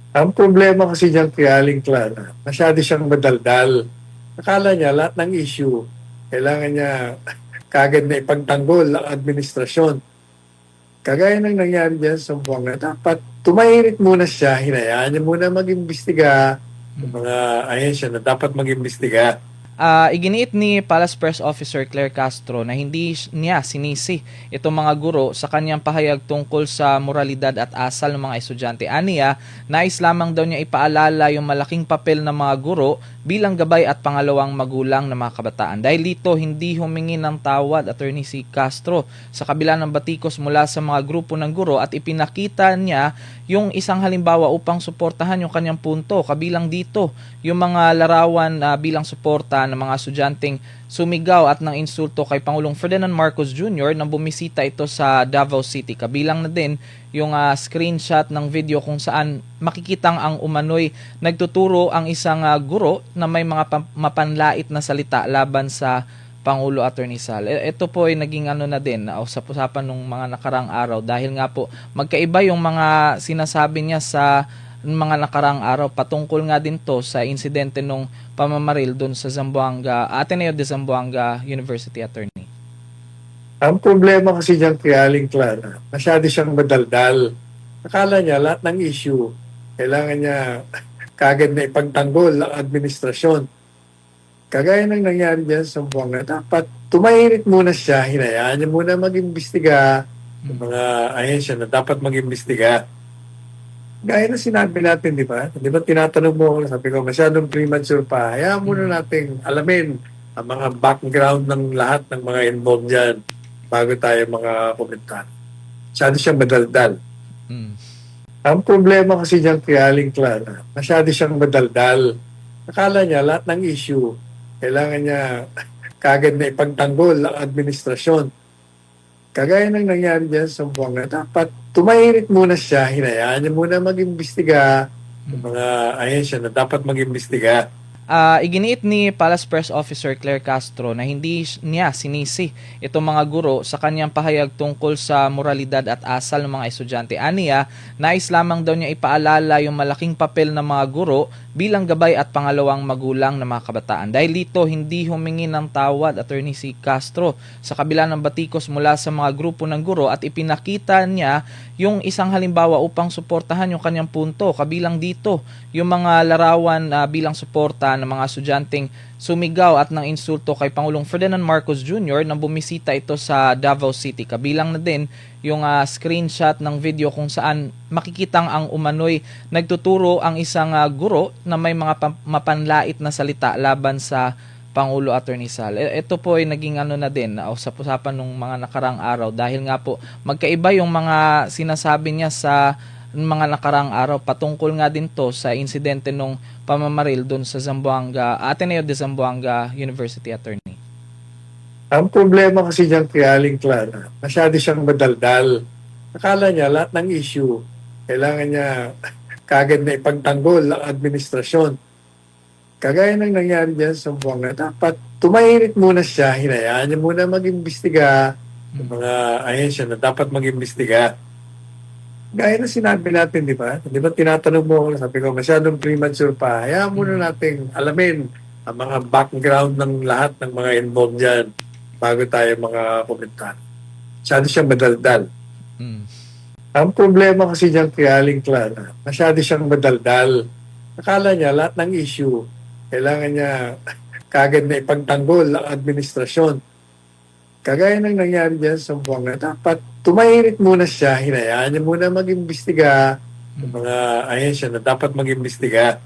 Ang problema kasi diyan kay Aling Clara, masyado siyang madaldal. Akala niya lahat ng issue, kailangan niya kaagad na ipagtanggol ang administrasyon. Kagaya ng nangyari diyan sa Buanga, dapat tumahimik muna siya, hinayaan niya muna mag-imbestiga ng mga ahensya na dapat mag-imbestiga. Iginiit ni Palace Press Officer Claire Castro na hindi niya sinisi itong mga guro sa kanyang pahayag tungkol sa moralidad at asal ng mga estudyante. Aniya, nais lamang daw niya ipaalala yung malaking papel ng mga guro bilang gabay at pangalawang magulang ng mga kabataan. Dahil dito, hindi humingi ng tawad Attorney si Castro sa kabila ng batikos mula sa mga grupo ng guro at ipinakita niya yung isang halimbawa upang suportahan yung kanyang punto. Kabilang dito, yung mga larawan bilang suporta ng mga estudyanteng sumigaw at ng insulto kay Pangulong Ferdinand Marcos Jr. nang bumisita ito sa Davao City. Kabilang na din yung screenshot ng video kung saan makikitang ang umano'y nagtuturo ang isang guro na may mga mapanlait na salita laban sa Pangulo Attorney Sal. Ito po ay naging na din na usap-usapan nung mga nakarang araw dahil nga po magkaiba yung mga sinasabi niya sa mga nakarang araw patungkol nga din to sa insidente nung pamamaril doon sa Zamboanga, Ateneo de Zamboanga University. Attorney. Ang problema kasi diyan kay Aling Clara, masyado siyang madaldal. Akala niya lahat ng issue, kailangan niya kaagad na ipagtanggol ang administrasyon. Kagaya ng nangyari diyan sa Buanga, dapat tumahimik muna siya, hinayaan niya muna mag-imbestiga ng mga ahensya na dapat mag-imbestiga. Gaya na sinabi natin, di ba? Di ba tinatanong mo ako, sabi ko, masyadong premature pa. Hayaan muna nating alamin ang mga background ng lahat ng mga involved dyan bago tayo mga komentar. Masyado siyang madaldal. Ang problema kasi diyan kay Aling Clara, masyado siyang madaldal. Akala niya lahat ng issue, kailangan niya kaagad na ipagtanggol ang administrasyon. Kagaya ng nangyari diyan sa Buanga, dapat tumahimik muna siya, hinayaan niya muna mag-imbestiga ng mga ahensya na dapat mag-imbestiga. Iginiit ni Palace Press Officer Claire Castro na hindi niya sinisi itong mga guro sa kanyang pahayag tungkol sa moralidad at asal ng mga estudyante. Aniya, nais lamang daw niya ipaalala yung malaking papel ng mga guro bilang gabay at pangalawang magulang ng mga kabataan. Dahil dito, hindi humingi ng tawad Attorney si Castro sa kabila ng batikos mula sa mga grupo ng guro at ipinakita niya yung isang halimbawa upang suportahan yung kanyang punto. Kabilang dito, yung mga larawan bilang suporta ng mga estudyanteng sumigaw at ng insulto kay Pangulong Ferdinand Marcos Jr. nang bumisita ito sa Davao City. Kabilang na din yung screenshot ng video kung saan makikitang ang umano'y nagtuturo ang isang guro na may mga mapanlait na salita laban sa Pangulo Attorney Sal. Ito po ay naging na din na usap-usapan nung mga nakarang araw dahil nga po magkaiba yung mga sinasabi niya sa mga nakarang araw patungkol nga din to sa insidente nung pamamaril doon sa Zamboanga, Ateneo de Zamboanga University. Attorney. Ang problema kasi diyan kay Aling Clara, masyado siyang madaldal. Akala niya lahat ng issue, kailangan niya kaagad na ipagtanggol ang administrasyon. Kagaya ng nangyari diyan sa Buanga, dapat tumahimik muna siya, hinayaan niya muna mag-imbestiga ng mga ahensya na dapat mag-imbestiga. Gaya na sinabi natin, di ba? Di ba tinatanong mo ako, sabi ko, masyadong premature pa. Hayaan muna nating alamin ang mga background ng lahat ng mga involved dyan bago tayo mga komentar. Masyado siyang madaldal. Ang problema kasi diyan kay Aling Clara, masyado siyang madaldal. Akala niya lahat ng issue, kailangan niya kaagad na ipagtanggol ang administrasyon. Kagaya ng nangyari diyan sa Buanga, dapat tumahimik muna siya, hinayaan niya muna mag-imbestiga ng mga ahensya na dapat mag-imbestiga.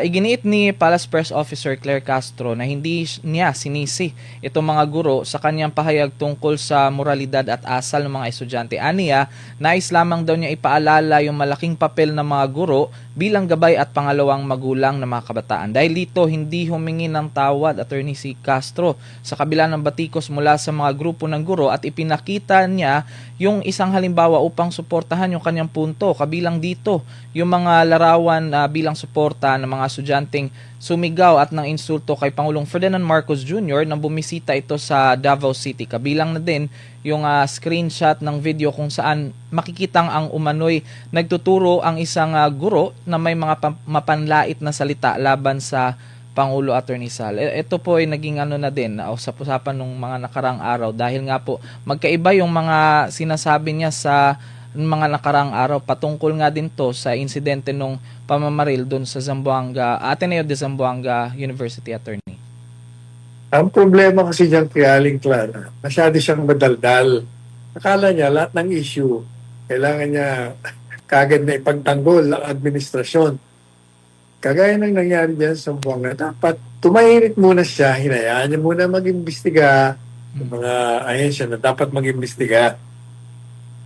Iginiit ni Palace Press Officer Claire Castro na hindi niya sinisi itong mga guro sa kanyang pahayag tungkol sa moralidad at asal ng mga estudyante. Aniya, nais lamang daw niya ipaalala yung malaking papel ng mga guro bilang gabay at pangalawang magulang ng mga kabataan. Dahil dito, hindi humingi ng tawad Attorney si Castro sa kabila ng batikos mula sa mga grupo ng guro at ipinakita niya yung isang halimbawa upang suportahan yung kanyang punto. Kabilang dito, yung mga larawan bilang suporta ng mga estudyanteng sumigaw at ng insulto kay Pangulong Ferdinand Marcos Jr. nang bumisita ito sa Davao City. Kabilang na din yung screenshot ng video kung saan makikitang ang umano'y nagtuturo ang isang guro na may mga mapanlait na salita laban sa Pangulo Attorney Sal. Ito po ay naging na din, usap-usapan nung mga nakarang araw dahil nga po magkaiba yung mga sinasabi niya sa mga nakarang araw patungkol nga din to sa insidente nung pamamaril doon sa Zamboanga, Ateneo de Zamboanga University, Attorney. Ang problema kasi dyan kay Aling Clara, masyado siyang madaldal. Akala niya lahat ng issue, kailangan niya kagad na ipagtanggol ang administrasyon. Kagaya ng nangyari dyan sa Zamboanga, dapat tumahimik muna siya, hinayaan niya muna mag-imbestiga ng mga ahensya na dapat mag-imbestiga.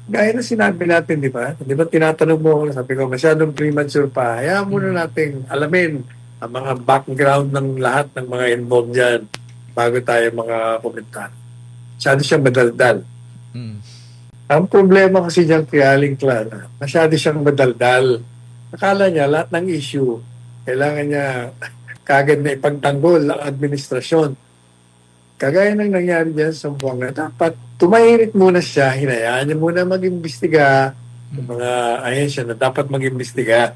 Gaya na sinabi natin, di ba? Di ba tinatanong mo ako, sabi ko, masyadong premature pa. Hayaan muna natin alamin ang mga background ng lahat ng mga involved dyan bago tayo mga komentar. Masyado siyang madaldal. Ang problema kasi dyan kay Aling Clara, masyado siyang madaldal. Akala niya lahat ng issue, kailangan niya kagad na ipagtanggol ang administrasyon. Kagaya ng nangyari dyan sa Zamboanga, dapat tumahimik muna siya, hinayaan niya muna mag-imbestiga ng mga ahensya na dapat mag-imbestiga.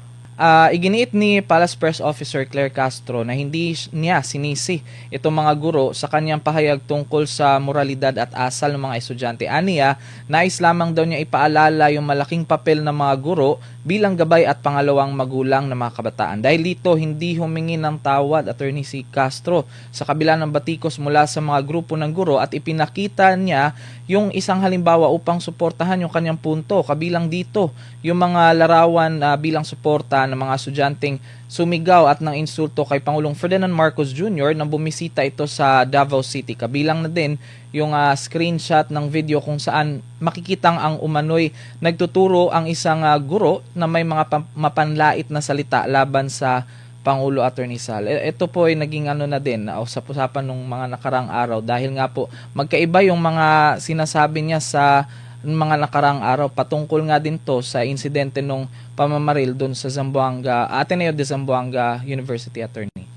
Iginiit ni Palace Press Officer Claire Castro na hindi niya sinisi itong mga guro sa kanyang pahayag tungkol sa moralidad at asal ng mga estudyante. Aniya, nais lamang daw niya ipaalala yung malaking papel ng mga guro bilang gabay at pangalawang magulang ng mga kabataan. Dahil dito, hindi humingi ng tawad, Attorney si Castro, sa kabila ng batikos mula sa mga grupo ng guro at ipinakita niya yung isang halimbawa upang suportahan yung kanyang punto. Kabilang dito, yung mga larawan bilang suporta ng mga estudyanteng sumigaw at ng insulto kay Pangulong Ferdinand Marcos Jr. nang bumisita ito sa Davao City. Kabilang na din yung screenshot ng video kung saan makikitang ang umano'y nagtuturo ang isang guro na may mga mapanlait na salita laban sa Pangulo Attorney Sal. Ito po ay naging na din, usap-usapan nung mga nakarang araw dahil nga po magkaiba yung mga sinasabi niya sa mga nakarang araw patungkol nga din to sa insidente nung pamamaril doon sa Zamboanga, Ateneo de Zamboanga University, Attorney.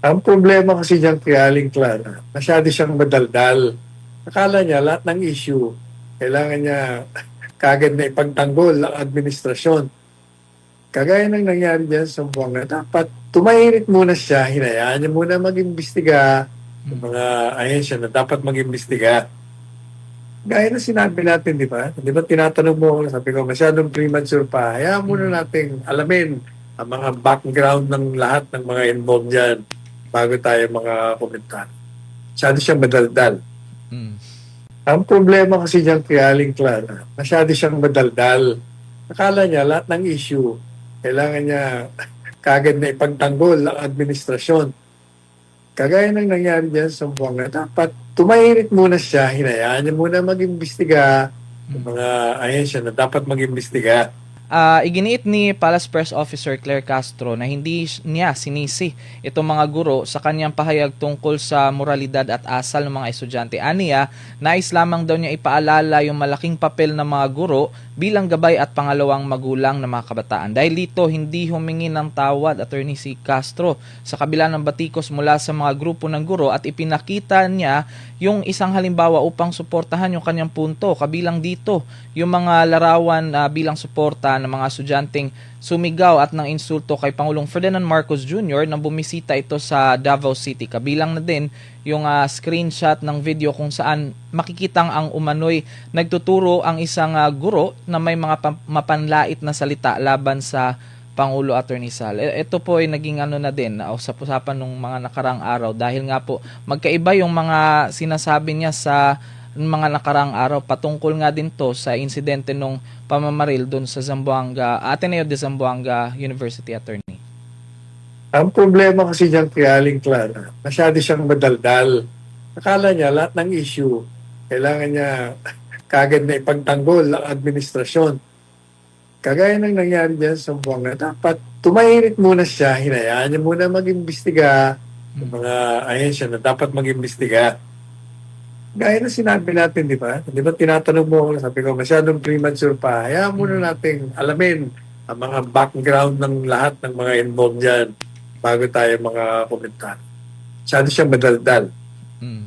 Ang problema kasi dyan kay Aling Clara, masyado siyang madaldal. Akala niya lahat ng issue, kailangan niya kagad na ipagtanggol ang administrasyon. Kagaya ng nangyari dyan sa Zamboanga, dapat tumahimik muna siya, hinayaan niya muna mag-imbestiga ng mga ahensya na dapat mag-imbestiga. Gaya na sinabi natin, di ba? Di ba tinatanong mo ako, sabi ko, masyadong premature pa. Hayaan muna natin alamin ang mga background ng lahat ng mga involved dyan bago tayo mga komentar. Masyado siyang madaldal. Ang problema kasi dyan kay Aling Clara, masyado siyang madaldal. Akala niya lahat ng issue, kailangan niya kagad na ipagtanggol ang administrasyon. Kagaya ng nangyari dyan sa Zamboanga, dapat tumahimik muna siya, hinayaan niya muna mag-imbestiga ng mga ahensya na dapat mag-imbestiga. Gaya na sinabi natin, di ba? Di ba tinatanong mo ako, sabi ko, masyadong premature pa. Hayaan muna natin alamin ang mga background ng lahat ng mga involved dyan bago tayo mga komentar. Masyado siyang madaldal. Ang problema kasi dyan kay Aling Clara, masyado siyang madaldal. Akala niya lahat ng issue, kailangan niya kagad na ipagtanggol ang administrasyon. Kagaya ng nangyari dyan sa Zamboanga, dapat tumahimik muna siya, hinayaan niya muna mag-imbestiga ng mga ahensya na dapat mag-imbestiga. Iginiit ni Palace Press Officer Claire Castro na hindi niya sinisi itong mga guro sa kanyang pahayag tungkol sa moralidad at asal ng mga estudyante. Aniya, nais lamang daw niya ipaalala yung malaking papel ng mga guro bilang gabay at pangalawang magulang ng mga kabataan. Dahil dito, hindi humingi ng tawad, Attorney si Castro, sa kabila ng batikos mula sa mga grupo ng guro at ipinakita niya yung isang halimbawa upang suportahan yung kanyang punto. Kabilang dito, yung mga larawan bilang suporta ng mga estudyanteng sumigaw at ng insulto kay Pangulong Ferdinand Marcos Jr. nang bumisita ito sa Davao City. Kabilang na din yung screenshot ng video kung saan makikitang ang umano'y nagtuturo ang isang guro na may mga mapanlait na salita laban sa Pangulo Attorney Sal. Ito po ay naging na din, usap-usapan nung mga nakarang araw dahil nga po magkaiba yung mga sinasabi niya sa mga nakarang araw patungkol nga din to sa insidente nung pamamaril doon sa Zamboanga, Ateneo de Zamboanga University, Attorney. Ang problema kasi dyan kay Aling Clara, masyado siyang madaldal. Akala niya lahat ng issue, kailangan niya kagad na ipagtanggol ang administrasyon. Kagaya ng nangyari dyan sa Zamboanga, dapat tumahimik muna siya, hinayaan niya muna mag-imbestiga ng mga ahensya na dapat mag-imbestiga. Gaya na sinabi natin, di ba? Di ba tinatanong mo ako, sabi ko, masyadong premature pa. Hayaan muna natin alamin ang mga background ng lahat ng mga involved dyan bago tayo mga komentar. Masyado siyang madaldal. Mm.